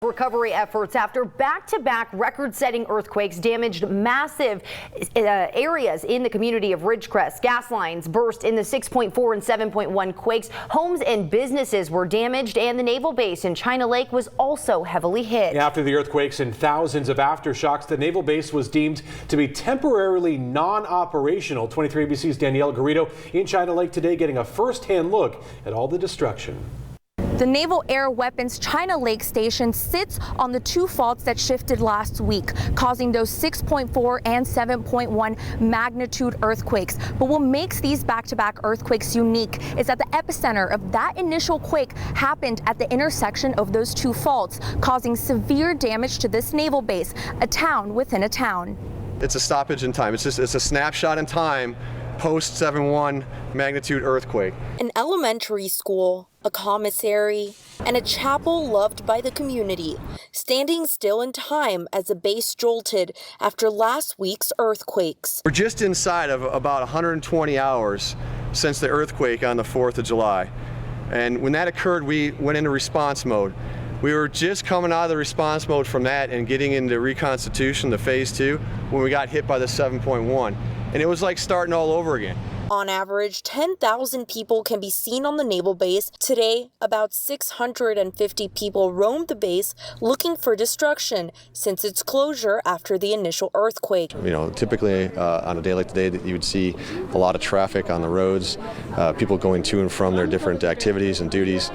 recovery efforts after back-to-back record-setting earthquakes damaged massive areas in the community of Ridgecrest. Gas lines burst in the 6.4 and 7.1 quakes. Homes and businesses were damaged, and the naval base in China Lake was also heavily hit. After the earthquakes and thousands of aftershocks, the naval base was deemed to be temporarily non-operational. 23 ABC's Danielle Garrido in China Lake today, getting a first-hand look at all the destruction. The Naval Air Weapons China Lake Station sits on the two faults that shifted last week, causing those 6.4 and 7.1 magnitude earthquakes. But what makes these back-to-back earthquakes unique is that the epicenter of that initial quake happened at the intersection of those two faults, causing severe damage to this naval base, a town within a town. It's a stoppage in time. It's a snapshot in time post 7.1 magnitude earthquake. An elementary school, a commissary, and a chapel loved by the community, standing still in time as the base jolted after last week's earthquakes. We're just inside of about 120 hours since the earthquake on the 4th of July. And when that occurred, we went into response mode. We were just coming out of the response mode from that and getting into reconstitution, the phase 2, when we got hit by the 7.1. And it was like starting all over again. On average, 10,000 people can be seen on the naval base. Today, about 650 people roamed the base looking for destruction since its closure after the initial earthquake. You know, typically on a day like today, you would see a lot of traffic on the roads, people going to and from their different activities and duties.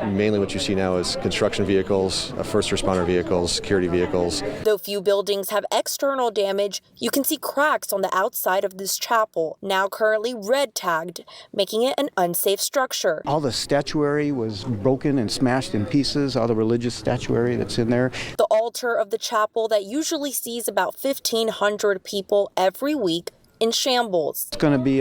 Mainly what you see now is construction vehicles, first responder vehicles, security vehicles. Though few buildings have external damage, you can see cracks on the outside of this chapel, now currently red tagged, making it an unsafe structure. All the statuary was broken and smashed in pieces, all the religious statuary that's in there. The altar of the chapel that usually sees about 1,500 people every week in shambles. It's going to be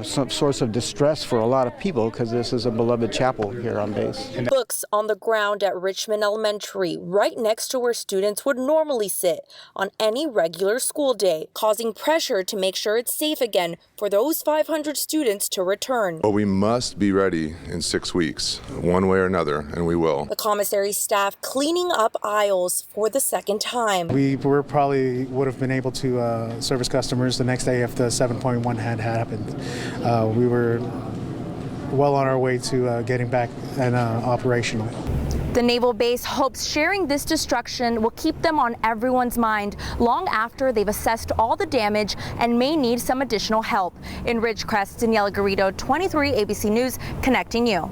some source of distress for a lot of people because this is a beloved chapel here on base. Books on the ground at Richmond Elementary, right next to where students would normally sit on any regular school day, causing pressure to make sure it's safe again for those 500 students to return. Well, we must be ready in 6 weeks, one way or another, and we will. The commissary staff cleaning up aisles for the second time. We probably would have been able to service customers the next day if the 7.1 had happened. We were well on our way to getting back and operational. The naval base hopes sharing this destruction will keep them on everyone's mind long after they've assessed all the damage and may need some additional help. In Ridgecrest, Danielle Garrido, 23 ABC News, connecting you.